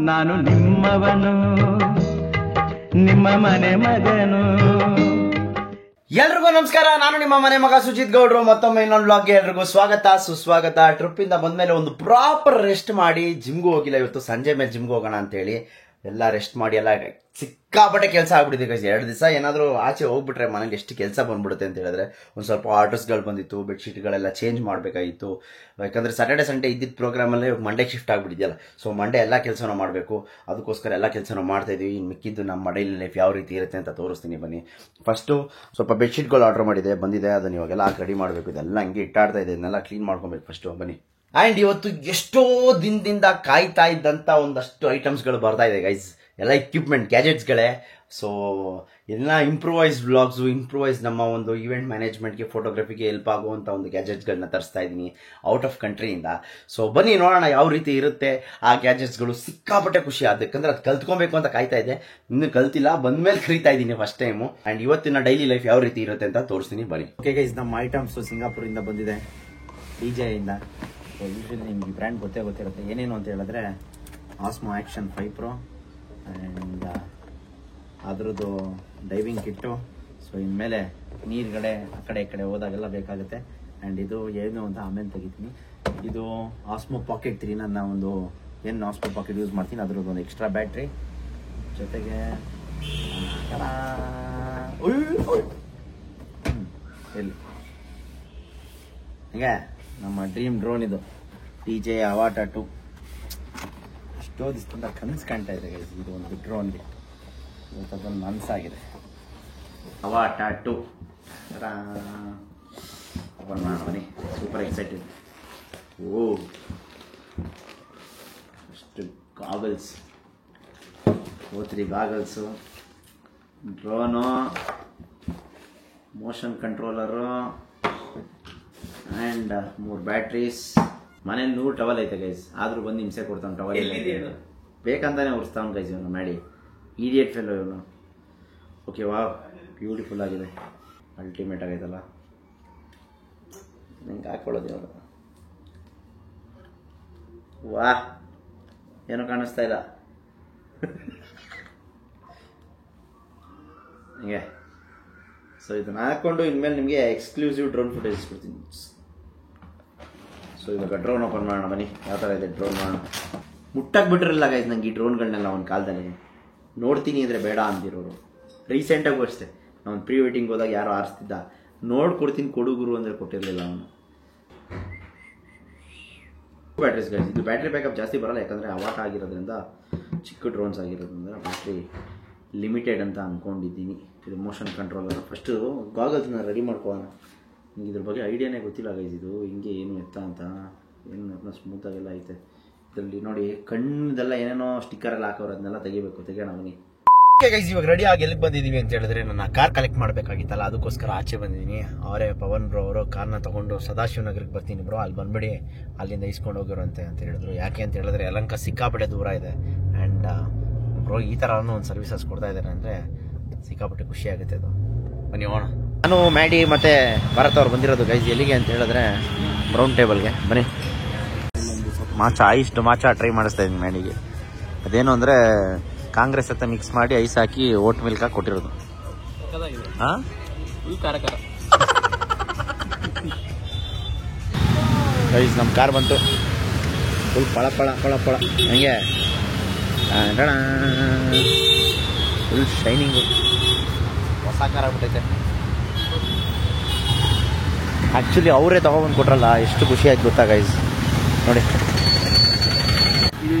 ನಾನು ನಿಮ್ಮವನು, ನಿಮ್ಮ ಮನೆ ಮಗನು. ಎಲ್ರಿಗೂ ನಮಸ್ಕಾರ. ನಾನು ನಿಮ್ಮ ಮನೆ ಮಗ ಸುಜಿತ್ ಗೌಡ್ರು. ಮತ್ತೊಮ್ಮೆ ಇನ್ನೊಂದು ಬ್ಲಾಗ್ಗೆ ಎಲ್ರಿಗೂ ಸ್ವಾಗತ ಸುಸ್ವಾಗತ. ಟ್ರಿಪ್ ಇಂದ ಬಂದ್ಮೇಲೆ ಒಂದು ಪ್ರಾಪರ್ ರೆಸ್ಟ್ ಮಾಡಿ ಜಿಮ್ಗೂ ಹೋಗಿಲ್ಲ. ಇವತ್ತು ಸಂಜೆ ಮೇಲೆ ಜಿಮ್ಗೆ ಹೋಗೋಣ ಅಂತೇಳಿ ಎಲ್ಲ ರೆಸ್ಟ್ ಮಾಡಿ ಎಲ್ಲ ಸಿಕ್ಕಾಪಟ್ಟೆ ಕೆಲಸ ಆಗ್ಬಿಟ್ಟಿದೆ ಗೈಸ್. 2 ದಿವಸ ಏನಾದರೂ ಆಚೆ ಹೋಗ್ಬಿಟ್ರೆ ಮನೇಲಿ ಎಷ್ಟು ಕೆಲಸ ಬಂದ್ಬಿಡುತ್ತೆ ಅಂತ ಹೇಳಿದ್ರೆ, ಒಂದು ಸ್ವಲ್ಪ ಆರ್ಡರ್ಸ್ಗಳು ಬಂದಿತ್ತು, ಬೆಡ್ಶೀಟ್ಗಳೆಲ್ಲ ಚೇಂಜ್ ಮಾಡಬೇಕಾಗಿತ್ತು. ಯಾಕಂದರೆ ಸ್ಯಾಟರ್ಡೆ ಸಂಡೇ ಇದ್ದಿದ್ದ ಪ್ರೋಗ್ರಾಮಲ್ಲೇ ಮಂಡೇ ಶಿಫ್ಟ್ ಆಗಿಬಿಟ್ಟಿದೆಯಲ್ಲ. ಸೊ ಮಂಡೇ ಎಲ್ಲ ಕೆಲಸನೂ ಮಾಡಬೇಕು. ಅದಕ್ಕೋಸ್ಕರ ಎಲ್ಲ ಕೆಲಸನೂ ಮಾಡ್ತಾಯಿದ್ವಿ. ಇನ್ನು ಮಿಕ್ಕಿದ್ದು ನಮ್ಮ ಡೈಲಿ ಲೈಫ್ ಯಾವ ರೀತಿ ಇರುತ್ತೆ ಅಂತ ತೋರಿಸ್ತೀನಿ ಬನ್ನಿ. ಫಸ್ಟು ಸ್ವಲ್ಪ ಬೆಡ್ಶೀಟ್ಗಳು ಆರ್ಡರ್ ಮಾಡಿದೆ, ಬಂದಿದೆ. ಅದನ್ನು ಇವಾಗೆಲ್ಲ ರೆಡಿ ಮಾಡಬೇಕು. ಇದೆಲ್ಲ ಹಂಗೆ ಇಟ್ಟಾಡ್ತಾ ಇದೆ, ಇದನ್ನೆಲ್ಲ ಕ್ಲೀನ್ ಮಾಡ್ಕೊಬೇಕು ಫಸ್ಟು ಬನ್ನಿ. ಆ್ಯಂಡ್ ಇವತ್ತು ಎಷ್ಟೋ ದಿನದಿಂದ ಕಾಯ್ತಾ ಇದ್ದಂಥ ಒಂದಷ್ಟು ಐಟಮ್ಸ್ಗಳು ಬರ್ತಾ ಇದೆ ಗೈಸ್. ಎಲ್ಲ ಇಕ್ವಿಪ್ಮೆಂಟ್ ಗ್ಯಾಜೆಟ್ಸ್ಗಳೇ. ಸೊ ಎಲ್ಲ ಇಂಪ್ರೂವೈಸ್ ವ್ಲಾಗ್ಸು, ಇಂಪ್ರೂವೈಸ್ ನಮ್ಮ ಒಂದು ಈವೆಂಟ್ ಮ್ಯಾನೇಜ್ಮೆಂಟ್ಗೆ, ಫೋಟೋಗ್ರಫಿಗೆ ಹೆಲ್ಪ್ ಆಗುವಂಥ ಒಂದು ಗ್ಯಾಜೆಟ್ಸ್ಗಳನ್ನ ತರಿಸ್ತಾ ಇದ್ದೀನಿ ಔಟ್ ಆಫ್ ಕಂಟ್ರಿಯಿಂದ. ಸೊ ಬನ್ನಿ ನೋಡೋಣ ಯಾವ ರೀತಿ ಇರುತ್ತೆ ಆ ಗ್ಯಾಜೆಟ್ಸ್ಗಳು. ಸಿಕ್ಕಾಪಟ್ಟೆ ಖುಷಿ ಆದ, ಯಾಕಂದರೆ ಅದು ಕಲ್ತ್ಕೊಬೇಕು ಅಂತ ಕಾಯ್ತಾ ಇದೆ. ಇನ್ನೂ ಕಲ್ತಿಲ್ಲ, ಬಂದ್ಮೇಲೆ ಕರೀತಾ ಇದ್ದೀನಿ ಫಸ್ಟ್ ಟೈಮು. ಆ್ಯಂಡ್ ಇವತ್ತಿನ ಡೈಲಿ ಲೈಫ್ ಯಾವ ರೀತಿ ಇರುತ್ತೆ ಅಂತ ತೋರಿಸ್ತೀನಿ ಬನ್ನಿ. ಓಕೆ ಗೈಸ್, ನಮ್ಮ ಐಟಮ್ಸು ಸಿಂಗಾಪುರಿಂದ ಬಂದಿದೆ, ಡಿಜೆಯಿಂದ. ಯೂಶ್ವಲಿ ನಿಮ್ಗೆ ಬ್ರ್ಯಾಂಡ್ ಗೊತ್ತಿರುತ್ತೆ. ಏನೇನು ಅಂತ ಹೇಳಿದ್ರೆ ಆಸ್ಮೋ ಆ್ಯಕ್ಷನ್ 5 Pro ಆ್ಯಂಡ್ ಅದರದ್ದು ಡೈವಿಂಗ್ ಕಿಟ್ಟು. ಸೊ ಇನ್ಮೇಲೆ ನೀರುಗಡೆ ಆ ಕಡೆ ಈ ಕಡೆ ಹೋದಾಗೆಲ್ಲ ಬೇಕಾಗುತ್ತೆ. ಆ್ಯಂಡ್ ಇದು ಏನು ಅಂತ ಆಮೇಲೆ ತೆಗಿತೀನಿ. ಇದು ಆಸ್ಮೋ ಪಾಕೆಟ್ 3, ನನ್ನ ಒಂದು ಏನು ಆಸ್ಮೋ ಪಾಕೆಟ್ ಯೂಸ್ ಮಾಡ್ತೀನಿ ಅದರದ್ದು ಒಂದು ಎಕ್ಸ್ಟ್ರಾ ಬ್ಯಾಟ್ರಿ ಜೊತೆಗೆ ಎಲ್ಲಿ ಹಂಗೆ ನಮ್ಮ ಡ್ರೀಮ್ ಡ್ರೋನ್ ಇದು DJI Avata 2. ಎಷ್ಟೋ ದಿವಸದಿಂದ ಕನಸು ಕಾಣ್ತಾ ಇದೆ ಗೈಸ್ ಇದು ಒಂದು ಡ್ರೋನ್ಗೆ. ಇವತ್ತು ಅದೊಂದು ಮನಸ್ಸಾಗಿದೆ. Avata 2 ಓಪನ್ ಮಾಡಿ, ಸೂಪರ್ ಎಕ್ಸೈಟೆಡ್. ಓ ಅಷ್ಟು goggles, O3 goggles, drone, motion controller and 3 batteries. ಮನೇಲಿ 100 ಟವಲ್ ಐತೆ ಗೈಸ್, ಆದರೂ ಬಂದು ಹಿಂಸೆ ಕೊಡ್ತಾನೆ. ಟವಲ್ ಬೇಕಂತಾನೆ ಉರಿಸ್ತಾವನು ಗೈಸ್ ಇವನು, ಮಾಡಿ ಈಡಿಯಟ್ ಫೆಲ್ಲೋ ಇವನು. ಓಕೆ, ವಾವ್, ಬ್ಯೂಟಿಫುಲ್ ಆಗಿದೆ, ಅಲ್ಟಿಮೇಟ್ ಆಗೈತಲ್ಲ. ನಂಗೆ ಹಾಕೊಳ್ಳೋದು ಇವಾಗ. ವಾ, ಏನೋ ಕಾಣಿಸ್ತಾ ಇಲ್ಲ ಹಿಂಗೆ. ಸೊ ಇದನ್ನ ಹಾಕ್ಕೊಂಡು ಇನ್ಮೇಲೆ ನಿಮಗೆ ಎಕ್ಸ್ಕ್ಲೂಸಿವ್ ಡ್ರೋನ್ ಫುಟೇಜ್ ಕೊಡ್ತೀನಿ. ಸೊ ಇವಾಗ ಡ್ರೋನ್ ಓಪನ್ ಮಾಡೋಣ ಬನ್ನಿ. ಯಾವ ಥರ ಇದೆ ಡ್ರೋನ್ ಮಾಡೋಣ. ಮುಟ್ಟಕ್ಕೆ ಬಿಟ್ಟಿರಲ್ಲ ಗೈಸ್ ನಂಗೆ ಈ ಡ್ರೋನ್ಗಳನ್ನೆಲ್ಲ ಒಂದು ಕಾಲದಲ್ಲಿ. ನೋಡ್ತೀನಿ ಅಂದರೆ ಬೇಡ ಅಂತಿರೋರು. ರೀಸೆಂಟಾಗೂ ಅಷ್ಟೇ, ನಾವು ಪ್ರೀ ವೆಡ್ಡಿಂಗ್ ಹೋದಾಗ ಯಾರೋ ಆರಿಸ್ತಿದ್ದ, ನೋಡ್ಕೊಡ್ತೀನಿ ಕೊಡುಗುರು ಅಂದರೆ ಕೊಟ್ಟಿರಲಿಲ್ಲ ಅವನು. ಬ್ಯಾಟ್ರೀಸ್ ಗೈಸ್, ಇದು ಬ್ಯಾಟ್ರಿ ಬ್ಯಾಕಪ್ ಜಾಸ್ತಿ ಬರಲ್ಲ, ಯಾಕಂದರೆ ಅವಾಟ ಆಗಿರೋದ್ರಿಂದ, ಚಿಕ್ಕ ಡ್ರೋನ್ಸ್ ಆಗಿರೋದ್ರಿಂದ ಬ್ಯಾಟ್ರಿ ಲಿಮಿಟೆಡ್ ಅಂತ ಅಂದ್ಕೊಂಡಿದ್ದೀನಿ. ಇದು ಮೋಷನ್ ಕಂಟ್ರೋಲರ್. ಫಸ್ಟು ಗಾಗಲ್ಸ್ನ ರೆಡಿ ಮಾಡ್ಕೊಳ್ಳೋಣ. ನಿಮ್ಗೆ ಇದ್ರ ಬಗ್ಗೆ ಐಡಿಯಾನೇ ಗೊತ್ತಿಲ್ಲ ಗೈಸ್. ಇದು ಹಿಂಗೆ ಏನು ಎತ್ತ ಅಂತ, ಏನು ಅದನ್ನ ಸ್ಮೂತಾಗೆಲ್ಲ ಐತೆ. ಇದರಲ್ಲಿ ನೋಡಿ ಕಣ್ಣದೆಲ್ಲ ಏನೇನೋ ಸ್ಟಿಕ್ಕರ್ ಎಲ್ಲ ಹಾಕೋರು, ಅದನ್ನೆಲ್ಲ ತೆಗೋಣ ಬನ್ನಿ. ಓಕೆ ಗೈಸ್, ಇವಾಗ ರೆಡಿ ಆಗಿ ಎಲ್ಲಿಗೆ ಬಂದಿದ್ದೀವಿ ಅಂತ ಹೇಳಿದ್ರೆ, ನನ್ನ ಕಾರ್ ಕಲೆಕ್ಟ್ ಮಾಡಬೇಕಾಗಿತ್ತಲ್ಲ, ಅದಕ್ಕೋಸ್ಕರ ಆಚೆ ಬಂದಿದ್ದೀನಿ. ಅವರೇ ಪವನ್ ಬ್ರೋ ಅವರು ಕಾರ್ನ ತೊಗೊಂಡು ಸದಾಶಿವನಗರಕ್ಕೆ ಬರ್ತೀನಿ ಬ್ರೋ, ಅಲ್ಲಿ ಬಂದ್ಬಿಡಿ, ಅಲ್ಲಿಂದ ಇಸ್ಕೊಂಡು ಹೋಗಿರಂತೆ ಅಂತ ಹೇಳಿದ್ರು. ಯಾಕೆ ಅಂತ ಹೇಳಿದ್ರೆ ಯಲಹಂಕ ಸಿಕ್ಕಾಪಟ್ಟೆ ದೂರ ಇದೆ. ಆ್ಯಂಡ್ ಬ್ರೋ ಈ ಥರನೂ ಒಂದು ಸರ್ವಿಸಸ್ ಕೊಡ್ತಾ ಇದ್ದಾರೆ ಅಂದರೆ ಸಿಕ್ಕಾಪಟ್ಟೆ ಖುಷಿ ಆಗುತ್ತೆ. ಅದು ಬನ್ನಿ ಹೋಗೋಣ. ನಾನು ಮ್ಯಾಡಿ ಮತ್ತು ಭಾರತ್ ಅವ್ರು ಬಂದಿರೋದು ಗೈಸ್ ಎಲ್ಲಿಗೆ ಅಂತ ಹೇಳಿದ್ರೆ ಬ್ರೌನ್ ಟೇಬಲ್ಗೆ ಬನ್ನಿ. ಮಾಚಾ ಟ್ರೈ ಮಾಡಿಸ್ತಾ ಇದ್ದೀನಿ ಮ್ಯಾಡಿಗೆ. ಅದೇನು ಅಂದರೆ ಕಾಂಗ್ರೆಸ್ ಹತ್ತ ಮಿಕ್ಸ್ ಮಾಡಿ ಐಸ್ ಹಾಕಿ ಓಟ್ ಮಿಲ್ಕ್ ಹಾಕಿ ಕೊಟ್ಟಿರೋದು. ಹಾಂ, ಗೈಸ್ ನಮ್ಮ ಕಾರ್ ಬಂತು, ಫುಲ್ ಪಳ ಹಂಗೆ ಫುಲ್ ಶೈನಿಂಗು, ಹೊಸ ಕಾರ್ ಆಗ್ಬಿಟ್ಟೈತೆ. ಆ್ಯಕ್ಚುಲಿ ಅವರೇ ತೊಗೊಬಂದು ಕೊಟ್ರಲ್ಲ, ಎಷ್ಟು ಖುಷಿ ಆಯ್ತು ಗೊತ್ತಾ ಗೈಸ್. ನೋಡಿ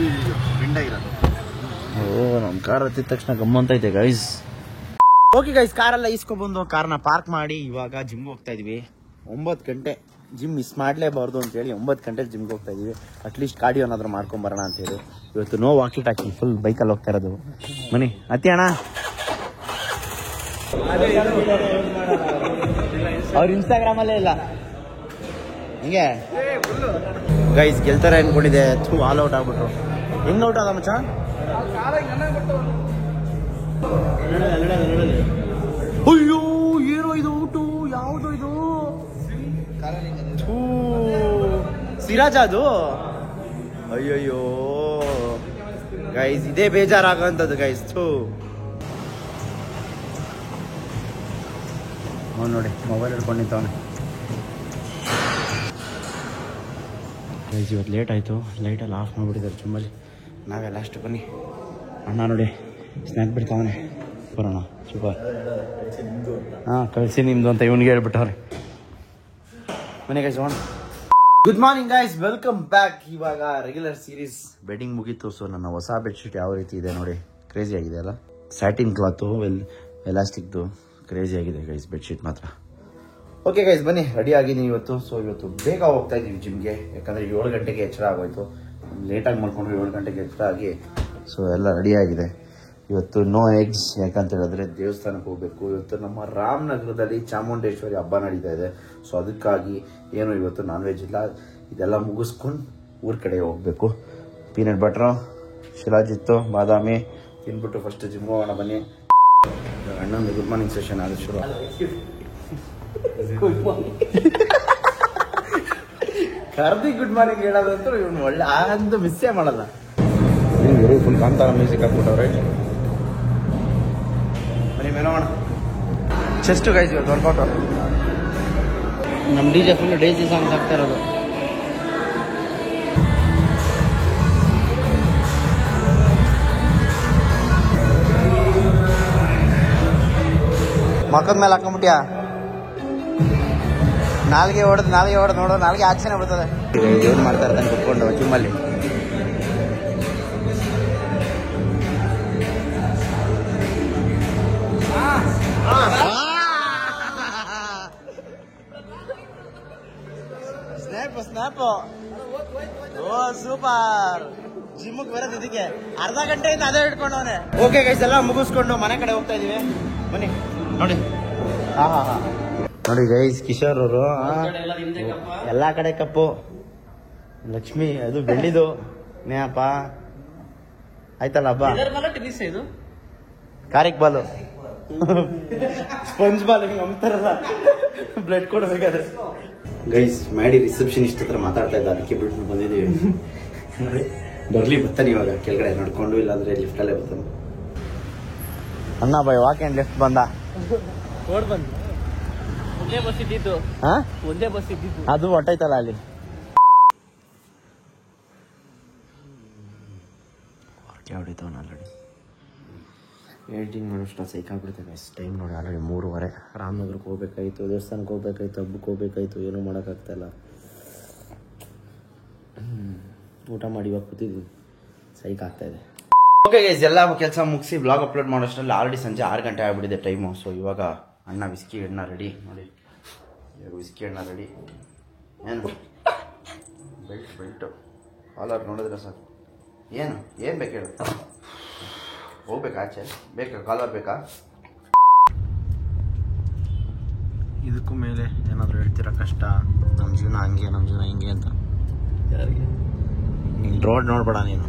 ಓ, ನಮ್ಮ ಕಾರ್ ಹತ್ತಿದ ತಕ್ಷಣ ಗಮ್ಮಂತೈತೆ ಗೈಸ್. ಓಕೆ ಗೈಸ್, ಕಾರೆಲ್ಲ ಇಸ್ಕೊಬಂದು ಕಾರ್ನ ಪಾರ್ಕ್ ಮಾಡಿ ಇವಾಗ ಜಿಮ್ಗೆ ಹೋಗ್ತಾ ಇದೀವಿ. 9 ಗಂಟೆ ಜಿಮ್ ಮಿಸ್ ಮಾಡಲೇಬಾರ್ದು ಅಂತೇಳಿ 9 ಗಂಟೆಗೆ ಜಿಮ್ಗೆ ಹೋಗ್ತಾ ಇದೀವಿ. ಅಟ್ಲೀಸ್ಟ್ ಕಾರ್ಡಿಯೋ ಏನಾದರೂ ಮಾಡ್ಕೊಂಬರೋಣ ಅಂತೇಳಿ. ಇವತ್ತು ನೋ ವಾಕಿ ಟಾಕಿ, ಫುಲ್ ಬೈಕಲ್ಲಿ ಹೋಗ್ತಾ ಇರೋದು. ಬನ್ನಿ ಅತ್ತಿ ಅಣ್ಣ. ಅವ್ರ ಇನ್ಸ್ಟಾಗ್ರಾಮಲ್ಲೇ ಇಲ್ಲ ಹಿಂಗೆ ಗೈಸ್. ಗೆಲ್ತಾರೆ ಅನ್ಕೊಂಡಿದ್ದೆ, ಆಲ್ ಔಟ್ ಆಗ್ಬಿಟ್ರು. ಹೆಂಗ್ ಔಟ್ ಆದ ಮಚ್ಚ? ಅಯ್ಯೋ, ಏನೋ ಇದು ಔಟು, ಯಾವುದು ಇದು? ಸಿರಾಜ್ ಅದು. ಅಯ್ಯಯ್ಯೋ ಗೈಸ್ ಇದೇ ಬೇಜಾರಾಗೋಂಥದ್ದು ಗೈಸ್. ಅವ್ನು ನೋಡಿ ಮೊಬೈಲ್ ಹಿಡ್ಕೊಂಡು ನಿಂತವನೆ. ಗೈಸ್ ಇವತ್ತು ಲೇಟ್ ಆಯಿತು, ಲೈಟೆಲ್ಲ ಆಫ್ ಮಾಡಿಬಿಟ್ಟಿದ್ದಾರೆ ಚುಮ್ಮಲ್ಲಿ. ನಾವೆಲ್ಲ ಅಷ್ಟು ಬನ್ನಿ. ಅಣ್ಣ ನೋಡಿ ಸ್ನ್ಯಾಕ್ ಬಿಡ್ತಾವನೆ, ಬರೋಣ ಸೂಪರ್. ಹಾಂ ಕಳಿಸಿ ನಿಮ್ಮದು ಅಂತ ಇವ್ನಿಗೆ ಹೇಳ್ಬಿಟ್ಟವ್ರೆ. ಮನೆ ಗೈಸ್ ಹೋಣ. Good morning guys, welcome back. ಇವಾಗ ರೆಗ್ಯುಲರ್ ಸೀರೀಸ್ ಬೆಡ್ಡಿಂಗ್ ಮುಗೀತು. ಸೊ ನನ್ನ ಹೊಸ ಬೆಡ್ಶೀಟ್ ಯಾವ ರೀತಿ ಇದೆ ನೋಡಿ, ಕ್ರೇಜಿ ಆಗಿದೆ ಅಲ್ಲ. ಸ್ಯಾಟಿನ್ ಕ್ಲಾತು ಎಲಾಸ್ಟಿಕ್ದು ಕ್ರೇಜಿ ಆಗಿದೆ ಗೈಸ್ ಬೆಡ್ಶೀಟ್ ಮಾತ್ರ. ಓಕೆ ಗೈಸ್ ಬನ್ನಿ, ರೆಡಿ ಆಗಿದ್ದೀನಿ ಇವತ್ತು. ಸೊ ಇವತ್ತು ಬೇಗ ಹೋಗ್ತಾ ಇದ್ದೀವಿ ಜಿಮ್ಗೆ, ಯಾಕಂದರೆ 7 ಗಂಟೆಗೆ ಎಚ್ಚರ ಆಗೋಯ್ತು. ಲೇಟಾಗಿ ಮಾಡ್ಕೊಂಡ್ರೆ 7 ಗಂಟೆಗೆ ಎಚ್ಚರ ಆಗಿ ಸೊ ಎಲ್ಲ ರೆಡಿ ಆಗಿದೆ. ಇವತ್ತು ನೋ ಎಗ್ಸ್, ಯಾಕಂತ ಹೇಳಿದ್ರೆ ದೇವಸ್ಥಾನಕ್ಕೆ ಹೋಗಬೇಕು. ಇವತ್ತು ನಮ್ಮ ರಾಮನಗರದಲ್ಲಿ ಚಾಮುಂಡೇಶ್ವರಿ ಹಬ್ಬ ನಡೀತಾ ಇದೆ. ಸೊ ಅದಕ್ಕಾಗಿ ಏನು ಇವತ್ತು ನಾನ್ ವೆಜ್ ಇಲ್ಲ. ಇದೆಲ್ಲ ಮುಗಿಸ್ಕೊಂಡು ಊರ ಕಡೆ ಹೋಗಬೇಕು. ಪೀನಟ್ ಬಟ್ರು, ಶಿಲಾಜಿತ್ತು, ಬಾದಾಮಿ ತಿನ್ಬಿಟ್ಟು ಫಸ್ಟ್ ಜಿಮ್ಗೆ ಹೋಗೋಣ ಬನ್ನಿ. ಅಣ್ಣಂದು ಗುಡ್ ಮಾರ್ನಿಂಗ್ ಸೆಷನ್ ಅದು ಶುರು. ಕರ್ದಿ ಗುಡ್ ಮಾರ್ನಿಂಗ್ ಹೇಳೋದಂತೂ ಇವನು ಒಳ್ಳೆ ಅಂದು ಮಿಸ್ಸೇ ಮಾಡಲ್ಲ. ಇವರು ಫುಲ್ ಕಾಂತಾರ ಮ್ಯೂಸಿಕ್ ಹಾಕ್ಬಿಟ್ಟವ್ರೆ. ಬನ್ನಿ ಮೇಲೋಣ. ಚೆಸ್ಟ್ ಗೈಸ್ ಇವತ್ತು ವರ್ಕೌಟ್. ನಮ್ಮ DJ ಫುಲ್ ಡೇಸಿ ಸಾಂಗ್ಸ್ ಹಾಕ್ತಾ ಇರೋದು. ಮಕ್ಕದ ಮೇಲೆ ಹಾಕೊಂಡ್ಬಿಟ್ಯಾ? ನಾಲ್ಗೆ ಹೊಡೆದು ನೋಡೋ, ನಾಲ್ಗೆ ಆಚೆನೆ ಬರ್ತದೆ. ಏನು ಮಾಡ್ತಾ ಇರ್ತಾನೆ ಕುತ್ಕೊಂಡು ಜಿಮ್ಮಲ್ಲಿ. ಸ್ನ್ಯಾಪು ಓ ಸೂಪರ್. ಜಿಮ್ಗೆ ಬರೋದು ಇದಕ್ಕೆ ಅರ್ಧ ಗಂಟೆಯಿಂದ ಅದೇ ಹಿಡ್ಕೊಂಡವನೆ. ಓಕೆ ಗೈಸ್ ಎಲ್ಲ ಮುಗಿಸ್ಕೊಂಡು ಮನೆ ಕಡೆ ಹೋಗ್ತಾ ಇದೀವಿ. ಬನ್ನಿ ನೋಡಿ. ಹಾ ನೋಡಿ ಗೈಸ್, ಕಿಶೋರ್ ಅವರು ಎಲ್ಲಾ ಕಡೆ ಕಪ್ಪು. ಲಕ್ಷ್ಮಿ ಅದು ಬೆಳ್ಳಿದು ನೇಪ ಆಯ್ತಲ್ಲ ಹಬ್ಬ. ಕಾರಿಕ್ ಬಾಲು ಸ್ಪಂಜ್ ಬಾಲ್ ಹಿಂಗೆ ಅಂತಾರಲ್ಲ, ಬ್ಲಡ್ ಕೊಡ್ಬೇಕಾದ್ರೆ. ಗೈಸ್ ಮಾಡಿ ರಿಸೆಪ್ಷನಿಸ್ಟ್ ಹತ್ರ ಮಾತಾಡ್ತಾ ಇದ್ದ, ಅದಕ್ಕೆ ಬಿಟ್ಟು ಬಂದಿದ್ದೀವಿ. ಬರ್ಲಿ ಬರ್ತಾನೆ ಇವಾಗ ಕೆಳಗಡೆ ನಡ್ಕೊಂಡು, ಇಲ್ಲಾಂದ್ರೆ ಲಿಫ್ಟಲ್ಲೇ ಬರ್ತಾನೆ. ಅಣ್ಣ ಬಾಯ್ ವಾಕ್ ಆ್ಯಂಡ್ ಲಿಫ್ಟ್ ಬಂದ. ಒಂದೇ ಬಸ್ ಇದ್ದಿದ್ದು ಅದು ಹೊಟ್ಟೈತಲ್ಲ ಅಲ್ಲಿ. ಹೊಡಿತಾವನ ಆಲ್ರೆಡಿ ಎಡಿಟಿಂಗ್ ಮಾಡೋಷ್ಟು ಸೈಕಾಗ್ಬಿಡ್ತೇವೆ. ಟೈಮ್ ನೋಡಿ ಆಲ್ರೆಡಿ 3:30. ರಾಮನಗರಕ್ಕೆ ಹೋಗ್ಬೇಕಾಯ್ತು, ದೇವಸ್ಥಾನಕ್ಕೆ ಹೋಗ್ಬೇಕಾಯ್ತು, ಹಬ್ಬಕ್ಕೆ ಹೋಗ್ಬೇಕಾಯ್ತು, ಏನೂ ಮಾಡೋಕ್ಕಾಗ್ತಾಯಿಲ್ಲ. ಊಟ ಮಾಡಿ ಇವಾಗ ಕೂತಿದ್ವಿ, ಸೈಕ್ ಆಗ್ತಾಯಿದೆ. ಓಕೆ ಗೈಸ್ ಎಲ್ಲ ಕೆಲಸ ಮುಗಿಸಿ ಬ್ಲಾಗ್ ಅಪ್ಲೋಡ್ ಮಾಡೋಷ್ಟರಲ್ಲಿ ಆಲ್ರೆಡಿ ಸಂಜೆ 6 ಗಂಟೆ ಆಗಿಬಿಟ್ಟಿದೆ ಟೈಮು. ಸೊ ಇವಾಗ ಅಣ್ಣ ವಿಸ್ಕಿ ಎಣ್ಣೆ ರೆಡಿ ನೋಡಿ. ವಿಸ್ಕಿ ಎಣ್ಣೆ ರೆಡಿ. ಏನು ಬೆಲ್ಟು ಕಾಲರ್ ನೋಡಿದ್ರೆ ಸರ್ ಏನು ಬೇಕು ಹೇಳು. ಹೋಗ್ಬೇಕಾ ಆಚೆ? ಬೇಕಾ ಕಾಲರ್ ಬೇಕಾ? ಇದಕ್ಕೂ ಮೇಲೆ ಏನಾದರೂ ಹೇಳ್ತೀರಾ ಕಷ್ಟ? ನಮ್ಮ ಜೀವನ ಹಂಗೆ, ನಮ್ಮ ಜೀವನ ಹಿಂಗೆ ಅಂತ. ನೀನು ರೋಡ್ ನೋಡ್ಬೇಡ ನೀನು.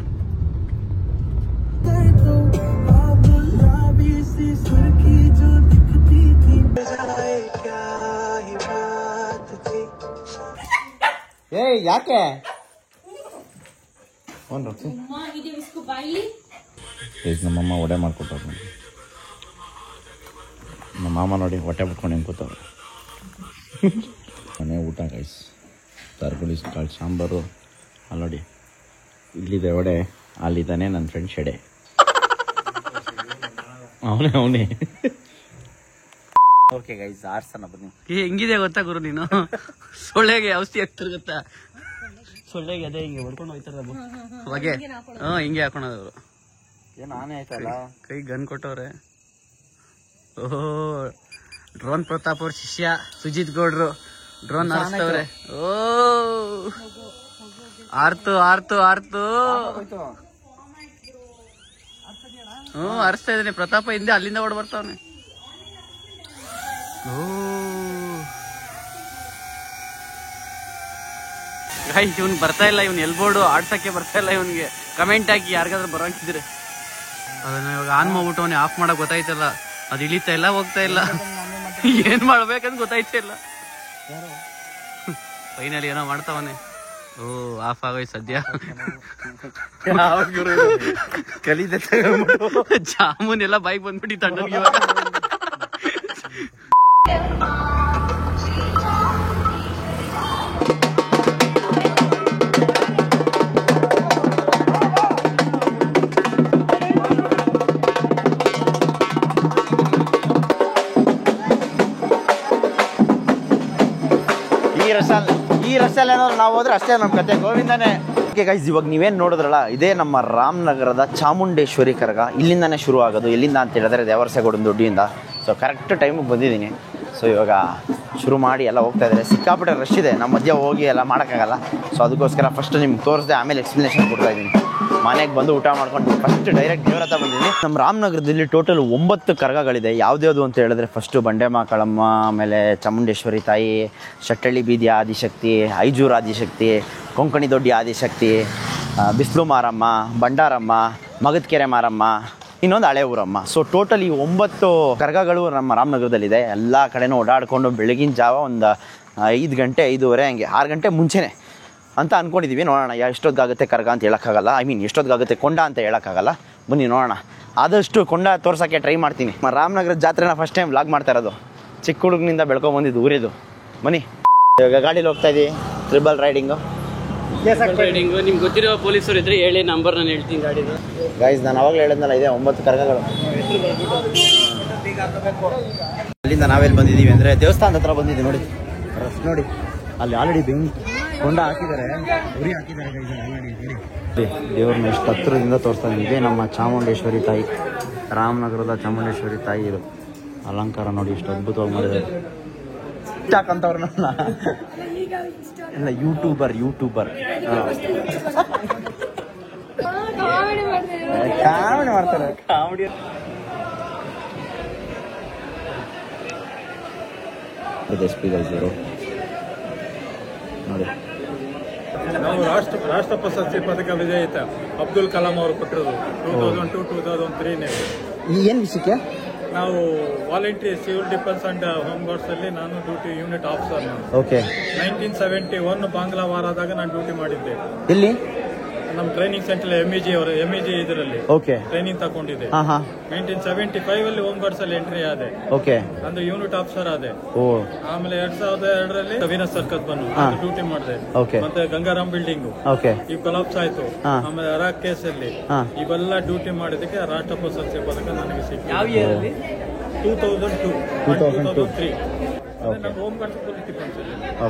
ಏಯ್ ಯಾಕೆ ನಮ್ಮಮ್ಮ ಒಡೆ ಮಾಡ್ಕೊಟ್ಟವ್ರು. ನಮ್ಮ ಮಾಮ ನೋಡಿ ಹೊಟ್ಟೆ ಬಿಟ್ಕೊಂಡು ಹೆಂಗೆ ಕೂತವ್ರು. ಮನೆ ಊಟ ಗೈಸ್, ತರಕಾರಿ ಕಾಳು ಸಾಂಬಾರು. ಅಲ್ಲಿ ನೋಡಿ ಇಲ್ಲಿದೆ ವಡೆ, ಅಲ್ಲಿದ್ದಾನೆ ನನ್ನ ಫ್ರೆಂಡ್ ಶೆಡೆ. ಅವನೇ ಓಕೆ ಗೈಸ್ ಆರ್ಸನ ಬನ್ನಿ. ಹೆಂಗಿದೆ ಗೊತ್ತಾ ಗುರು ನೀನು? ಸೊಳ್ಳೆಗೆ ಔಷಧಿ ಹಾಕ್ತಾರೆ ಗೊತ್ತಾ? ಸೊಳ್ಳೆಗೆ ಅದೇ ಹಿಂಗೆ ಹೊಡ್ಕೊಂಡು ಹೋಗ್ತಾರ ಹೊಗೆ. ಹಿಂಗೆ ಹಾಕೋಣದವ್ರು. ಏನು ಆನೆ ಆಯ್ತಲ್ಲ, ಕೈ ಗನ್ ಕೊಟ್ಟವ್ರೆ. ಓಹೋ, ಡ್ರೋನ್ ಪ್ರತಾಪ್ ಅವ್ರ ಶಿಷ್ಯ ಸುಜಿತ್ ಗೌಡ್ರು ಡ್ರೋನ್ ಹಾರಿಸ್ತವ್ರೆ. ಓ ಆರ್ತು ಹಾರಿಸ್ತಾ ಇದ್ದೀನಿ. ಪ್ರತಾಪ ಹಿಂದೆ ಅಲ್ಲಿಂದ ಓಡ್ ಬರ್ತಾವನೆ. ಇವನ್ ಬರ್ತಾ ಇಲ್ಲ, ಇವನ್ ಎಲ್ಬೋರ್ಡು ಆಡ್ಸಕ್ಕೆ ಬರ್ತಾ ಇಲ್ಲ ಇವನ್ಗೆ. ಕಮೆಂಟ್ ಹಾಕಿ ಯಾರಿಗಾದ್ರೂ ಬರೋಂಗಿದ್ರೆ. ಅದನ್ನ ಇವಾಗ ಆನ್ ಮಾಡ್ಬಿಟ್ಟವನೆ, ಆಫ್ ಮಾಡಕ್ ಗೊತ್ತಾಯ್ತಲ್ಲ. ಅದು ಇಳಿತಾ ಇಲ್ಲ, ಹೋಗ್ತಾ ಇಲ್ಲ, ಏನ್ ಮಾಡ್ಬೇಕಂತ ಗೊತ್ತಾಯ್ತಾ ಇಲ್ಲ. ಫೈನಲಿ ಏನೋ ಮಾಡ್ತಾವನೆ. ಓ ಆಫ್ ಆಗೋಯ್ ಸದ್ಯ. ಕಲಿದೆ ಜಾಮೂನ್ ಎಲ್ಲ ಬೈಕ್ ಬಂದ್ಬಿಟ್ಟಿತ್ತು ಅಣ್ಣನಿಗೆ ಇವಾಗ. ಈ ರಸ್ತೆಯಲ್ಲಿ ಏನಾದ್ರು ನಾವು ಹೋದ್ರೆ ಅಷ್ಟೇ ನಮ್ಮ ಕತೆ ಗೋವಿಂದನೇ. ಓಕೆ ಗೈಸ್, ಇವಾಗ ನೀವೇನು ನೋಡಿದ್ರಲ್ಲ, ಇದೇ ನಮ್ಮ ರಾಮನಗರದ ಚಾಮುಂಡೇಶ್ವರಿ ಕರಗ. ಇಲ್ಲಿಂದನೇ ಶುರು ಆಗೋದು. ಎಲ್ಲಿಂದ ಅಂತ ಹೇಳಿದ್ರೆ ದೇವರಸಗೌಡನ ದೊಡ್ಡಿಯಿಂದ. ಸೊ ಕರೆಕ್ಟ್ ಟೈಮಿಗೆ ಬಂದಿದ್ದೀನಿ. ಸೊ ಇವಾಗ ಶುರು ಮಾಡಿ ಎಲ್ಲ ಹೋಗ್ತಾ ಇದ್ದಾರೆ. ಸಿಕ್ಕಾಪಟ್ಟೆ ರಶ್ ಇದೆ, ನಮ್ಮ ಮಧ್ಯ ಹೋಗಿ ಎಲ್ಲ ಮಾಡೋಕ್ಕಾಗಲ್ಲ. ಸೊ ಅದಕ್ಕೋಸ್ಕರ ಫಸ್ಟ್ ನಿಮ್ಗೆ ತೋರಿಸ್ದೆ, ಆಮೇಲೆ ಎಕ್ಸ್ಪ್ಲನೇಷನ್ ಕೊಡ್ತಾ ಇದ್ದೀನಿ. ಮನೆಗೆ ಬಂದು ಊಟ ಮಾಡ್ಕೊಂಡು ಫಸ್ಟ್ ಡೈರೆಕ್ಟ್ ದೇವ್ರ ಹತ್ರ ಬಂದಿದ್ದೀನಿ. ನಮ್ಮ ರಾಮನಗರದಲ್ಲಿ ಟೋಟಲ್ 9 ಕರಗಗಳಿದೆ. ಯಾವ್ದ್ಯಾವುದು ಅಂತ ಹೇಳಿದ್ರೆ ಫಸ್ಟು ಬಂಡೆಮ್ಮ ಕಳಮ್ಮ, ಆಮೇಲೆ ಚಾಮುಂಡೇಶ್ವರಿ ತಾಯಿ, ಶೆಟ್ಟಳ್ಳಿ ಬೀದಿಯ ಆದಿಶಕ್ತಿ, ಐಜೂರು ಆದಿಶಕ್ತಿ, ಕೊಂಕಣಿ ದೊಡ್ಡಿ ಆದಿಶಕ್ತಿ, ಬಿಸಿಲು ಮಾರಮ್ಮ, ಬಂಡಾರಮ್ಮ, ಮಗದಕೆರೆ ಮಾರಮ್ಮ, ಇನ್ನೊಂದು ಹಳೆ ಊರಮ್ಮ. ಸೊ ಟೋಟಲ್ ಈ 9 ಕರಗಗಳು ನಮ್ಮ ರಾಮನಗರದಲ್ಲಿದೆ. ಎಲ್ಲ ಕಡೆನೂ ಓಡಾಡಿಕೊಂಡು ಬೆಳಗಿನ ಜಾವ ಒಂದು 5 ಗಂಟೆ 5:30 ಹಂಗೆ 6 ಗಂಟೆ ಮುಂಚೆನೇ ಅಂತ ಅಂದ್ಕೊಂಡಿದ್ದೀವಿ. ನೋಡೋಣ ಎಷ್ಟೊತ್ತಿಗಾಗುತ್ತೆ ಕರಗ ಅಂತ ಹೇಳೋಕ್ಕಾಗಲ್ಲ. ಎಷ್ಟೊತ್ತಿಗಾಗುತ್ತೆ ಕೊಂಡ ಅಂತ ಹೇಳೋಕ್ಕಾಗಲ್ಲ. ಬನ್ನಿ ನೋಡೋಣ. ಆದಷ್ಟು ಕೊಂಡ ತೋರ್ಸೋಕ್ಕೆ ಟ್ರೈ ಮಾಡ್ತೀನಿ. ರಾಮನಗರದ ಜಾತ್ರೆನ ಫಸ್ಟ್ ಟೈಮ್ ವ್ಲಾಗ್ ಮಾಡ್ತಾ ಇರೋದು. ಚಿಕ್ಕ ಹುಡುಗನಿಂದ ಬೆಳ್ಕೊಂಬಂದಿದ್ದು ಊರಿದು. ಬನ್ನಿ ಇವಾಗ ಗಾಡೀಲಿ ಹೋಗ್ತಾ ಇದ್ದೀವಿ. Triple riding. ನಿಮ್ಗೆ ಗೊತ್ತಿರೋ ಪೊಲೀಸರು ಇದ್ರೆ ಹೇಳಿ, ನಂಬರ್ ನಾನು ಹೇಳ್ತೀನಿ ಗಾಡಿದು. ಗೈಸ್, ನಾನು ಅವಾಗಲೇ ಹೇಳಿದ್ನಲ್ಲ, ಇದೆ 9 ಕರಗಗಳು. ಅಲ್ಲಿಂದ ನಾವೆಲ್ಲಿ ಬಂದಿದ್ದೀವಿ ಅಂದರೆ ದೇವಸ್ಥಾನದ ಹತ್ರ ಬಂದಿದ್ದೀವಿ. ನೋಡಿ ರಸ್ ನೋಡಿ, ಅಲ್ಲಿ ಆಲ್ರೆಡಿ ಬೆಂಕಿ ಕೊಂಡ ಹಾಕಿದ್ದಾರೆ, ಉರಿ ಹಾಕಿದ್ದಾರೆ. ದೇವ್ರನ್ನ ಎಷ್ಟು ಹತ್ತಿರದಿಂದ ತೋರಿಸ್ತಾ ಇದ್ದೀವಿ. ಇದೇ ನಮ್ಮ ಚಾಮುಂಡೇಶ್ವರಿ ತಾಯಿ, ರಾಮನಗರದ ಚಾಮುಂಡೇಶ್ವರಿ ತಾಯಿ. ಇದು ಅಲಂಕಾರ ನೋಡಿ ಎಷ್ಟು ಅದ್ಭುತವಾಗಿ ಮಾಡಿದ್ದಾರೆ. ಚಾಕಂತವ್ರು ಎಲ್ಲ ಯೂಟ್ಯೂಬರ್ ಕಾಮಿಡಿ ಮಾಡ್ತಾರೆ. ಕಾಮಿಡಿ ಸ್ಪೀಕರ್ಸ್ರು ನೋಡಿ. ನಾವು ರಾಷ್ಟ್ರ ಪ್ರಶಸ್ತಿ ಪದಕ ವಿಜೇತ ಅಬ್ದುಲ್ ಕಲಾಂ ಅವರು ಕೊಟ್ಟಿರೋದು 2002-2003. ಏನು ವಿಷಯಕ್ಕೆ? ನಾವು voluntary civil defence and home guards ಅಲ್ಲಿ ನಾನು duty unit officer. Okay. 1971 Bangla ವಾರದಾಗ ನಾನು ಡ್ಯೂಟಿ ಮಾಡಿದ್ದೆ. ಎಲ್ಲಿ? ನಮ್ಮ ಟ್ರೈನಿಂಗ್ ಸೆಂಟರ್ MEG ಇದರಲ್ಲಿ ಟ್ರೈನಿಂಗ್ ತಗೊಂಡಿದ್ದೆ. 1975 ಅಲ್ಲಿ ಹೋಮ್ ಗಾರ್ಡ್ಸ್ ಅಲ್ಲಿ ಎಂಟ್ರಿ ಆದೆ. ಅಂದ್ರೆ ಯೂನಿಟ್ ಆಫೀಸರ್ ಆದೆ. ಆಮೇಲೆ 2002ರಲ್ಲಿ ವೀನಸ್ ಸರ್ಕಸ್ ಬಂದು ಡ್ಯೂಟಿ ಮಾಡಿದೆ. ಮತ್ತೆ ಗಂಗಾರಾಮ್ ಬಿಲ್ಡಿಂಗ್ ಈ ಕೊಲಾಪ್ಸ್ ಆಯ್ತು. ಆಮೇಲೆ ಅರಾಕ್ ಕೇಸ್ ಅಲ್ಲಿ ಇವೆಲ್ಲ ಡ್ಯೂಟಿ ಮಾಡಿದಕ್ಕೆ ರಾಷ್ಟ್ರ ಪ್ರಶಸ್ತಿ ಪದಕ ನನಗೆ ಸಿಕ್ಕಿದೆ. 2002-2003 ಹೋಮ್ ಗಾರ್ಡ್ಸ್ ಪೊಲೀಸ್ ಡಿಫೆನ್ಸ್ ಅಲ್ಲಿ.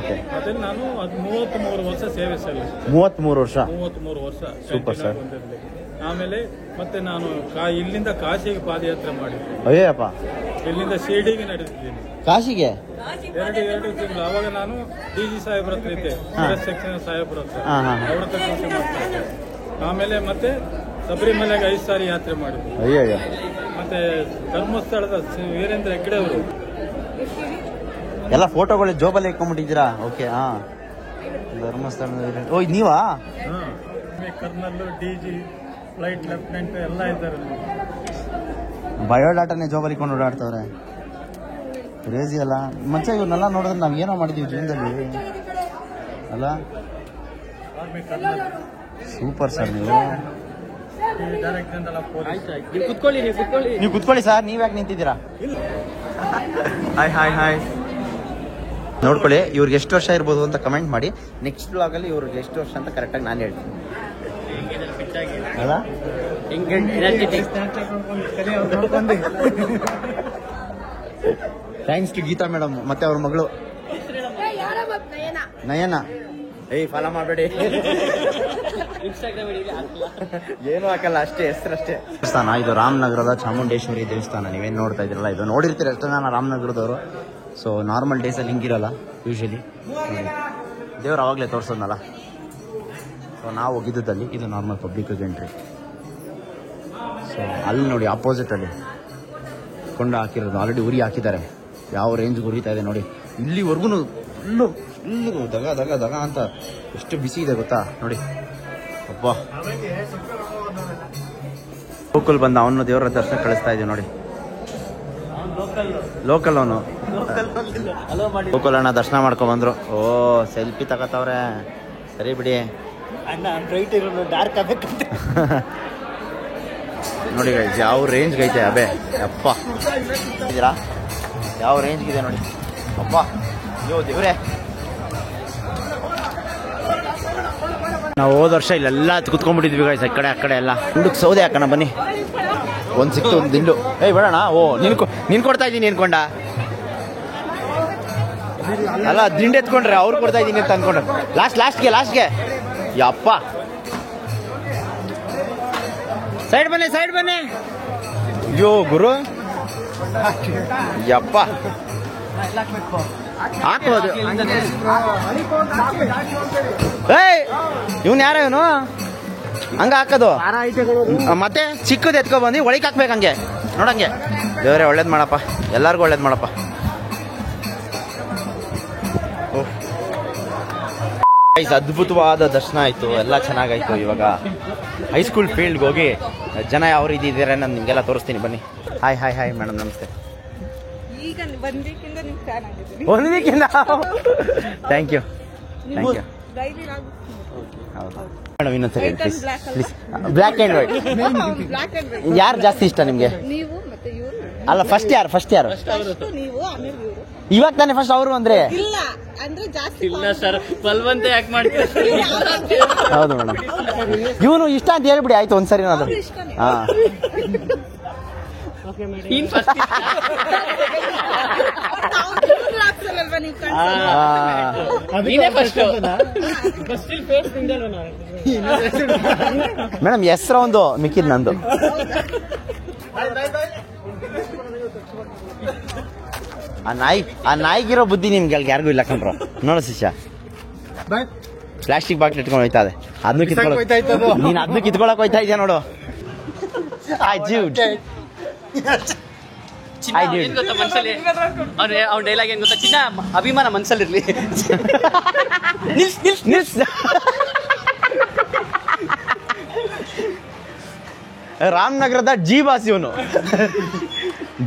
ಅದ್ರಲ್ಲಿ ನಾನು 33 ವರ್ಷ ಸೇವೆ ಸಲ್ಲಿಸಿದೆ. 33 ವರ್ಷ. Super sir. ಆಮೇಲೆ ಮತ್ತೆ ನಾನು ಇಲ್ಲಿಂದ ಕಾಶಿಗೆ ಪಾದಯಾತ್ರೆ ಮಾಡಿದ್ದೆ. ಅಯ್ಯಪ್ಪ. ಇಲ್ಲಿಂದ ಶಿರ್ಡಿಗೆ ನಡೆದಿದ್ದೀನಿ. ಕಾಶಿಗೆ 2 ತಿಂಗಳು. ಅವಾಗ ನಾನು DG ಸಾಹೇಬ್ರ ಹತ್ರ ಇದ್ದೆ, ಸೆಕ್ಷನ್ ಸಾಹೇಬ್ರ ಹತ್ರ. ಅವ್ರ ಹತ್ರ ಡ್ಯೂಟಿ ಮಾಡ್ತಾ ಇದ್ದೆ. ಆಮೇಲೆ ಮತ್ತೆ ಶಬರಿಮಲೆಗೆ 5 ಸಾರಿ ಯಾತ್ರೆ ಮಾಡಿದ್ವಿ. ಮತ್ತೆ ಧರ್ಮಸ್ಥಳದ ವೀರೇಂದ್ರ ಹೆಗ್ಗಡೆ ಅವರು ಎಲ್ಲ ಫೋಟೋಗಳು ಜೋಬಲ್ಲಿ ಇಟ್ಕೊಂಡ್ಬಿಟ್ಟಿದ್ದೀರಾ? ಓಕೆ. ಧರ್ಮಸ್ಥಳ. ಓ ನೀವಾ? ಕರ್ನಲ್, DG, ಫ್ಲೈಟ್ ಲೆಫ್ಟಿನೆಂಟ್ ಎಲ್ಲ ಇದ್ದಾರೆ. ಬಯೋಡಾಟಾನೇ ಜೋಬಲ್ಲಿ ಇಟ್ಕೊಂಡು ಓಡಾಡ್ತವ್ರೆ. ಕ್ರೇಜಿ ಅಲ್ಲ ಮಚ್ಚ. ಇವನ್ನೆಲ್ಲ ನೋಡಿದ್ರೆ ನಾವು ಏನೋ ಮಾಡಿದೀವಿ ಜೀವನದಲ್ಲಿ ಅಲ್ಲ. Super sir. ನೀವು ಕುತ್ಕೊಳ್ಳಿ ಸರ್. ನೀವ್ ಯಾಕೆ ನಿಂತಿದ್ದೀರಾ? ಹಾಯ್ ನೋಡ್ಕೊಳ್ಳಿ. ಇವ್ರಿಗೆ ಎಷ್ಟು ವರ್ಷ ಇರ್ಬೋದು ಅಂತ ಕಮೆಂಟ್ ಮಾಡಿ. ನೆಕ್ಸ್ಟ್ ಬ್ಲಾಗಲ್ಲಿ ಇವ್ರಿಗೆ ಎಷ್ಟು ವರ್ಷ ಅಂತ ಕರೆಕ್ಟಾಗಿ ನಾನು ಹೇಳ್ತೀನಿ. ಅಲ್ಲ ಥ್ಯಾಂಕ್ಸ್ ಟು ಗೀತಾ ಮೇಡಮ್ ಮತ್ತೆ ಅವ್ರ ಮಗಳು ನಯನ. ಫಾಲೋ ಮಾಡಬೇಡಿ, ಏನು ಹಾಕಲ್ಲ, ಅಷ್ಟೇ ಹೆಸರಷ್ಟೇ. ದೇವಸ್ಥಾನ ಇದು ರಾಮನಗರದ ಚಾಮುಂಡೇಶ್ವರಿ ದೇವಸ್ಥಾನ. ನೀವೇನು ನೋಡ್ತಾ ಇದ್ರಲ್ಲ, ಇದು ನೋಡಿರ್ತೀರ ಎಷ್ಟೋ ಜನ ರಾಮನಗರದವರು. ಸೊ ನಾರ್ಮಲ್ ಡೇಸಲ್ಲಿ ಹಿಂಗಿರಲ್ಲ ಯೂಶಲಿ. ದೇವ್ರು ಅವಾಗಲೇ ತೋರಿಸೋದ್ನಲ್ಲ. ಸೊ ನಾವು ಹೋಗಿದ್ದಲ್ಲಿ ಇದು ನಾರ್ಮಲ್ ಪಬ್ಲಿಕ್ ಎಂಟ್ರಿ. ಸೊ ಅಲ್ಲಿ ನೋಡಿ ಆಪೋಸಿಟಲ್ಲಿ ಕೊಂಡ ಹಾಕಿರೋದು. ಆಲ್ರೆಡಿ ಉರಿ ಹಾಕಿದ್ದಾರೆ. ಯಾವ ರೇಂಜ್ಗೆ ಉರಿತಾ ಇದೆ ನೋಡಿ. ಇಲ್ಲಿವರೆಗೂ ಫುಲ್ಲು ದಗ ದಗ ದಗ ಅಂತ ಎಷ್ಟು ಬಿಸಿ ಇದೆ ಗೊತ್ತಾ ನೋಡಿ. ಅಬ್ಬ ಗೋಕುಲ್ ಬಂದ ಅವನು ದೇವರ ದರ್ಶನ ಕಳಿಸ್ತಾ ಇದ್ದೀವಿ ನೋಡಿ. ಲೋಕಲ್ ಅವನು ಗೋಕುಲ್ ಅಣ್ಣ ದರ್ಶನ ಮಾಡ್ಕೊಂಡ್ ಬಂದ್ರು. ಓ ಸೆಲ್ಫಿ ತಗೋತವ್ರೆ. ಸರಿ ಬಿಡಿ ಡಾರ್ಕ್ ಆಗಬೇಕಂತ ನೋಡಿ ಗೈಸ್ ಯಾವ ರೇಂಜ್ಗೆ ಐತೆ ಅಬೆ ಅಪ್ಪ ಇದ್ದೀರಾ ಯಾವ ರೇಂಜ್ಗಿದೆ ನೋಡಿ ಅಪ್ಪ ಅಯ್ಯೋ ದೇವ್ರೆ. ನಾವು ಹೋದ ವರ್ಷ ಇಲ್ಲೆಲ್ಲ ಕುತ್ಕೊಂಡ್ಬಿಟ್ಟಿದ್ವಿ ಗೈಸ್ ಆ ಕಡೆ ಎಲ್ಲ ಹುಡುಕ್ ಸೌದೆ ಹಾಕೋಣ ಬನ್ನಿ. ಒಂದು ಸಿಕ್ತು ಒಂದು ದಿಂಡು ಬೇಡಣ. ಓ ನೀನು ಕೊಡ್ತಾ ಇದ್ದೀನಿ ಅನ್ಕೊಂಡ ಅಲ್ಲ ದಿಂಡು ಎತ್ಕೊಂಡ್ರೆ ಅವ್ರು ಕೊಡ್ತಾ ಇದ್ದೀನಿ ಅಂತ ಅನ್ಕೊಂಡ್ರೆ ಲಾಸ್ಟ್ಗೆ ಯಪ್ಪ ಸೈಡ್ ಬನ್ನಿ ಅಯ್ಯೋ ಗುರು ಯಪ್ಪ ಹಾಕ್ಬೋದು. ಇವನು ಯಾರ ಇವನು ಹಂಗ ಹಾಕೋದು ಮತ್ತೆ ಚಿಕ್ಕದು ಎತ್ಕೊ ಬಂದು ಒಳಗೆ ಹಾಕ್ಬೇಕು ಹಂಗೆ ನೋಡಂಗೆ. ದೇವ್ರೆ ಒಳ್ಳೇದು ಮಾಡಪ್ಪ, ಎಲ್ಲರಿಗೂ ಒಳ್ಳೇದು ಮಾಡಪ್ಪ. ಅದ್ಭುತವಾದ ದರ್ಶನ ಆಯ್ತು, ಎಲ್ಲ ಚೆನ್ನಾಗಾಯ್ತು. ಇವಾಗ ಹೈಸ್ಕೂಲ್ ಫೀಲ್ಡ್ಗೆ ಹೋಗಿ ಜನ ಯಾವ ರೀತಿ ಇದ್ದಾರೆ ನಾನು ನಿಮಗೆಲ್ಲ ತೋರಿಸ್ತೀನಿ ಬನ್ನಿ. ಹಾಯ್ ಮೇಡಮ್ ನಮಸ್ತೆ. ಒಂದು ವೀಕಿಂದ ಥ್ಯಾಂಕ್ ಯು ಹೌದು ಮೇಡಮ್. ಇನ್ನೊಂದ್ಸರಿ ಪ್ಲೀಸ್ ಬ್ಲ್ಯಾಕ್ ಆ್ಯಂಡ್ ವೈಟ್ ಯಾರು ಜಾಸ್ತಿ ಇಷ್ಟ ನಿಮಗೆ? ಅಲ್ಲ ಫಸ್ಟ್ ಯಾರು ಇವಾಗ ತಾನೇ ಫಸ್ಟ್ ಅವರು ಅಂದ್ರೆ ಹೌದು ಮೇಡಮ್. ಇವನು ಇಷ್ಟ ಅಂತ ಹೇಳ್ಬಿಡಿ ಆಯ್ತು ಒಂದ್ಸರಿ ನಾನು. ಹಾ ಮೇಡಮ್ ಹೆಸರು ಒಂದು ಮಿಕ್ಕಿದ್ ನಂದು. ಆ ನಾಯಿಗಿರೋ ಬುದ್ಧಿ ನಿಮ್ಗೆ ಯಾರಿಗೂ ಇಲ್ಲ ಕಣ್ರು. ನೋಡು ಶಿಷ್ಯ ಪ್ಲಾಸ್ಟಿಕ್ ಬಾಟ್ಲ್ ಇಟ್ಕೊಂಡು ಹೋಯ್ತಾ ಇದೆ, ಅದನ್ನು ನೀನು ಅದನ್ನು ಕಿತ್ಕೊಳಕ್ ಹೋಯ್ತಾ ಇದೆಯಾ ನೋಡು. ಅವ್ನ ಡೈಲಾಗ್ ಏನ್ ಗೊತ್ತಾ, ಚಿನ್ನ ಅಭಿಮಾನ ಮನ್ಸಲ್ಲಿರ್ಲಿ. ರಾಮನಗರದ ಜಿ ಬಾಸ್ ಇವನು.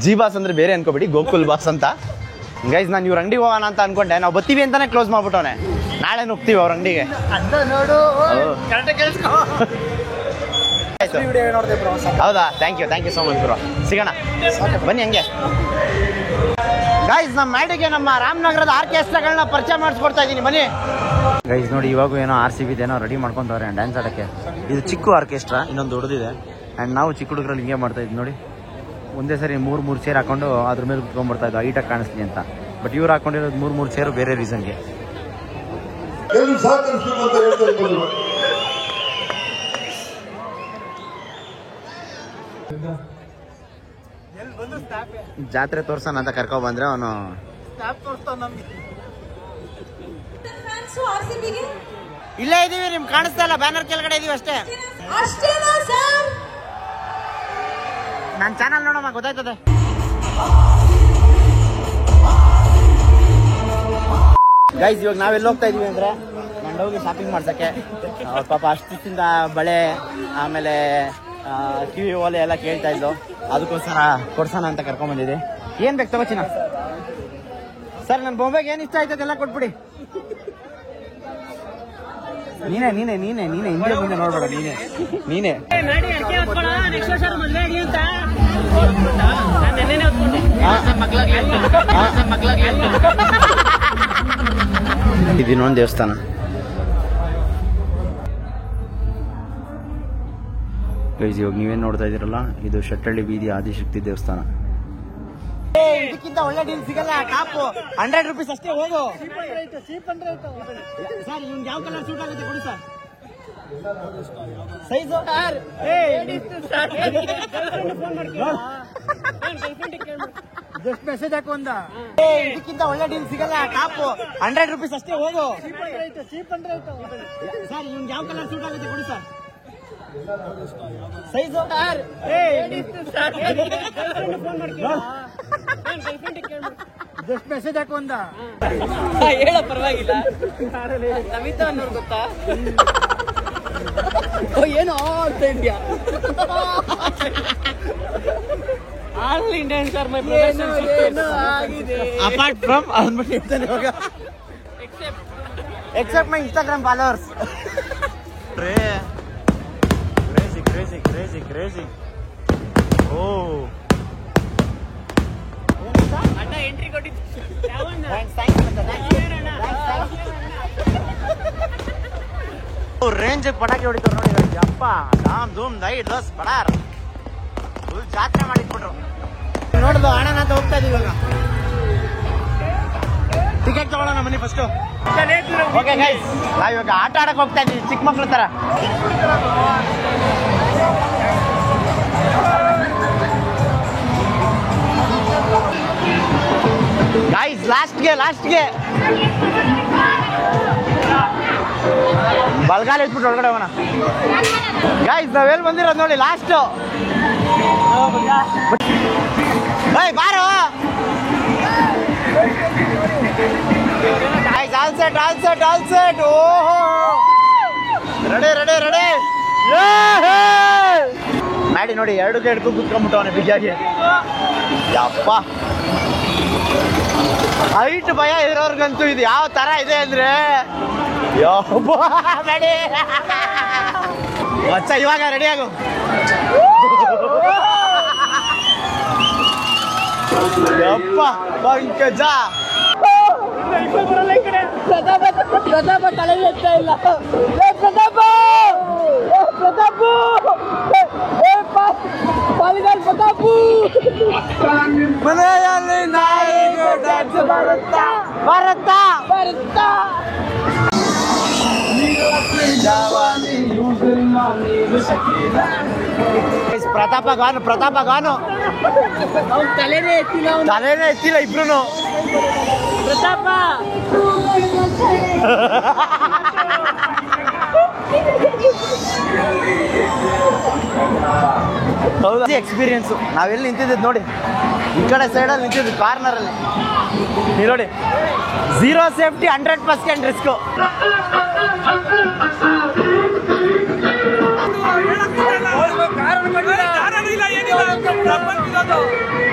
ಜಿ ಬಾಸ್ ಅಂದ್ರೆ ಬೇರೆ ಅನ್ಕೋಬೇಡಿ, ಗೋಕುಲ್ ಬಾಸ್ ಅಂತ. ಗೈಸ್ ನಾನು ಇವ್ರ ಅಂಗಡಿಗೆ ಹೋಗೋಣ ಅಂತ ಅನ್ಕೊಂಡೆ, ನಾವು ಬರ್ತೀವಿ ಅಂತಾನೆ ಕ್ಲೋಸ್ ಮಾಡ್ಬಿಟ್ಟವನೆ. ನಾಳೆ ಹೋಗ್ತೀವಿ ಅವ್ರ ಅಂಗಡಿಗೆ. ಹೌದಾ, thank you so much bro. ಸಿಗೋಣ ಬನ್ನಿ ಹಂಗೆ. ಗೈಸ್ ನಮ್ಮ ಮ್ಯಾಡಿಗೆ ನಮ್ಮ ರಾಮನಗರದ ಆರ್ಕೆಸ್ಟ್ರಾಗಳನ್ನ ಪರಿಚಯ ಮಾಡಿಸ್ಕೊಡ್ತಾ ಇದ್ದೀನಿ ಬನ್ನಿ. ಗೈಸ್ ನೋಡಿ ಇವಾಗ ಏನೋ RCB ಏನೋ ರೆಡಿ ಮಾಡ್ಕೊಂತವ್ರೆ ಡ್ಯಾನ್ಸ್ ಆಡೋಕ್ಕೆ. ಇದು ಚಿಕ್ಕ ಆರ್ಕೆಸ್ಟ್ರಾ, ಇನ್ನೊಂದು ದೊಡ್ಡದಿದೆ. ಆ್ಯಂಡ್ ನಾವು ಚಿಕ್ಕ ಹುಡುಗರಲ್ಲಿ ಹಿಂಗೆ ಮಾಡ್ತಾ ಇದ್ವಿ ನೋಡಿ. ಒಂದೇ ಸರಿ ಮೂರು ಚೇರ್ ಹಾಕೊಂಡು ಅದ್ರ ಮೇಲೆ ಕುತ್ಕೊಂಡ್ಬರ್ತಾ ಇದ್ದು ಹೈಟಾಗಿ ಕಾಣಿಸ್ಲಿ ಅಂತ. ಬಟ್ ಇವ್ರು ಹಾಕೊಂಡಿರೋದು ಮೂರು ಚೇರು ಬೇರೆ ರೀಸನ್ಗೆ. ಜಾತ್ರೆ ತೋರ್ಸೋಣ ಅಂತ ಕರ್ಕೊ ಬಂದ್ರೆ ಅವನು ಇಲ್ಲೇ ಇದೀವಿ, ನಿಮ್ಗೆ ಕಾಣಿಸ್ತಾ ಇಲ್ಲ, ಬ್ಯಾನರ್ ಕೆಳಗಡೆ ಇದೀವಿ ಅಷ್ಟೇ. ನನ್ನ ಚಾನಲ್ ನೋಡಮ್ಮ ಗೊತ್ತಾಯ್ತದೆ. ಗೈಸ್ ಇವಾಗ ನಾವೆಲ್ಲ ಹೋಗ್ತಾ ಇದೀವಿ ಅಂದ್ರೆ ನಾನು ಹೋಗಿ ಶಾಪಿಂಗ್ ಮಾಡ್ಸಕ್ಕೆ. ಪಾಪ ಅಷ್ಟಿಂದ ಬಳೆ ಆಮೇಲೆ ಕಿವಿ ಓಲೆ ಎಲ್ಲ ಕೇಳ್ತಾ ಇದ್ದು, ಅದಕ್ಕೋಸ್ಕರ ಕೊಡ್ಸೋಣ ಅಂತ ಕರ್ಕೊಂಡ್ ಬಂದಿದೆ. ಏನ್ ಬೇಕು ತಗೋಚಿನ ಸರ್? ನನ್ನ ಬೊಂಬೆಗೆ ಏನ್ ಇಷ್ಟ ಆಯ್ತದೆ ಎಲ್ಲ ಕೊಟ್ಬಿಡಿ. ನೀನೆ ಹಿಂದೆ ಮುಂದೆ ನೋಡ್ಬೇಡ, ನೀನೆ ಇದಿನ್ನೊಂದು ದೇವಸ್ಥಾನ. ಗೈಸ್ ಇವಾಗ ನೀವೇನ್ ನೋಡ್ತಾ ಇದೀರಲ್ಲ, ಇದು ಶೆಟ್ಟಳ್ಳಿ ಬೀದಿ ಆದಿಶಕ್ತಿ ದೇವಸ್ಥಾನ. ಇದಕ್ಕಿಂತ ಒಳ್ಳೆ ಡೀಲ್ ಸಿಗಲ್ಲ. ಟಾಪು 100 ರೂಪೀಸ್ ಅಷ್ಟೇ, ಹೋಗು. ಸರ್ ಇವ್ನಿಗೆ ಯಾವ ಕಲರ್ ಸೂಟ್ ಆಗುತ್ತೆ ಕೊಡಿ ಸರ್. ಸೈಜು ಜಸ್ಟ್ ಮೆಸೇಜ್ ಹಾಕು ಒಂದ. ಇದಕ್ಕಿಂತ ಒಳ್ಳೆ ಡೀಲ್ ಸಿಗಲ್ಲ. ಟಾಪು 100 ರೂಪೀಸ್ ಅಷ್ಟೇ, ಹೋಗು. ಸರ್ ಇವ್ನಿಗೆ ಯಾವ ಕಲರ್ ಸೂಟ್ ಆಗುತ್ತೆ ಕೊಡಿ ಸರ್. ಸೈಜು ಜಸ್ಟ್ ಮೆಸೇಜ್ ಹಾಕು ಒಂದ. ಹೇಳ ಪರವಾಗಿಲ್ಲ. ನಮಿತಾ ಅನ್ನೋರು ಗೊತ್ತಾ? ಏನೋ ಅಂತ ಇದೆಯಾ? All Indian sir my profession ಆಗಿದೆ. ಅಪಾರ್ಟ್ ಫ್ರಮ್ ಅಂದ್ಬಿಟ್ಟು ಇರ್ತಾನೆ ಇವಾಗ. Except my Instagram followers. Crazy. ಓ ಎಂಟ್ರಿ ಕೊಟ್ಟಿದ್ದು ರೇಂಜ್ ಪಟಾಕಿ ಹೊಡಿತಾರೆ ನೋಡಿ. ಅಪ್ಪ ಧಾಮ್ ಧೂಮ್ ದೈ ದೋಸ್ ಬಡಾರ್ ಫುಲ್ ಜಾತ್ರೆ ಮಾಡಿಟ್ಬಿಟ್ರು. ನೋಡ್ದು ಅಣ್ಣ ಅಂತ ಹೋಗ್ತಾ ಇದೀವಿ ಇವಾಗ. ಟಿಕೆಟ್ ತಗೊಳ್ಳೋಣ ಮನಿ ಫಸ್ಟ್. ಓಕೆ ಗೈಸ್, ನಾವ್ ಇವಾಗ ಆಟ ಆಡಕ್ ಹೋಗ್ತಾ ಇದೀವಿ ಚಿಕ್ಕ ಮಕ್ಳು ತರ. ಗೈಸ್ ಲಾಸ್ಟ್ಗೆ ಬಲ್ಗಾಲ ಇಟ್ಬಿಟ್ಟು ಒಳಗಡೆ ಹೋಗೋಣ. ಗೈಸ್ ನಾವೆಲ್ಲಿ ಬಂದಿರೋದು ನೋಡಿ ಲಾಸ್ಟ್. ಬಾರೋ ಗೈಸ್, ಆಲ್ ಸೆಟ್. ಓಹೋ ರೆಡಿ. ಮಾಡಿ ನೋಡಿ 2 ಗೇಡ್ಗೂ ಕುತ್ಕೊಂಡ್ಬಿಟ್ಟವನೆ ಬಿಗಿಯಾಗಿ. ಯಪ್ಪ ಹೈಟ್ ಭಯ ಇರೋರ್ಗಂತೂ ಇದು ಯಾವ ತರ ಇದೆ ಅಂದ್ರೆ ರೆಡಿ ಮಚ್ಚ. ಇವಾಗ ರೆಡಿ ಆಗು. ಯಪ್ಪ ಪಂಕಜ ಪ್ರತಾಪ ತಲೆ ಎತ್ತಾ ಇಲ್ಲ. ಪ್ರತಾಪ ಮನೆಯಲ್ಲಿ ನಾಯಿಗೆ ಡ್ಯಾನ್ಸ್ ಬರುತ್ತಾ. ಪ್ರತಾಪ ಗಾನು ತಲೆನೇ ಎತ್ತಿಲ್ಲ ಇಬ್ರು. ಪ್ರತಾಪ ಹೌದಾ ಎಕ್ಸ್ಪೀರಿಯನ್ಸು. ನಾವೆಲ್ಲಿ ನಿಂತಿದ್ದು ನೋಡಿ, ಈ ಕಡೆ ಸೈಡಲ್ಲಿ ನಿಂತಿದ್ದು ಕಾರ್ನರಲ್ಲಿ. ನೀವು ನೋಡಿ 0 ಸೇಫ್ಟಿ 100% ರಿಸ್ಕು.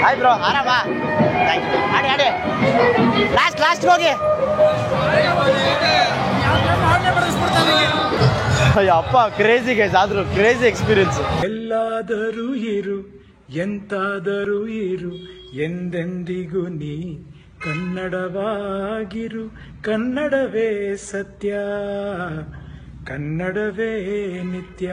ಆಯ್ತು ಬ್ರೋ, ಆರಾಮ ಆಡಿ ಲಾಸ್ಟ್ ಹೋಗಿ. ಅಪ್ಪ ಕ್ರೇಜಿ ಗೈಸ್, ಆದ್ರೂ ಕ್ರೇಜಿ ಎಕ್ಸ್ಪೀರಿಯನ್ಸ್. ಎಲ್ಲಾದರೂ ಇರು ಎಂತಾದರೂ ಇರು ಎಂದೆಂದಿಗೂ ನೀ ಕನ್ನಡವಾಗಿರು. ಕನ್ನಡವೇ ಸತ್ಯ, ಕನ್ನಡವೇ ನಿತ್ಯ.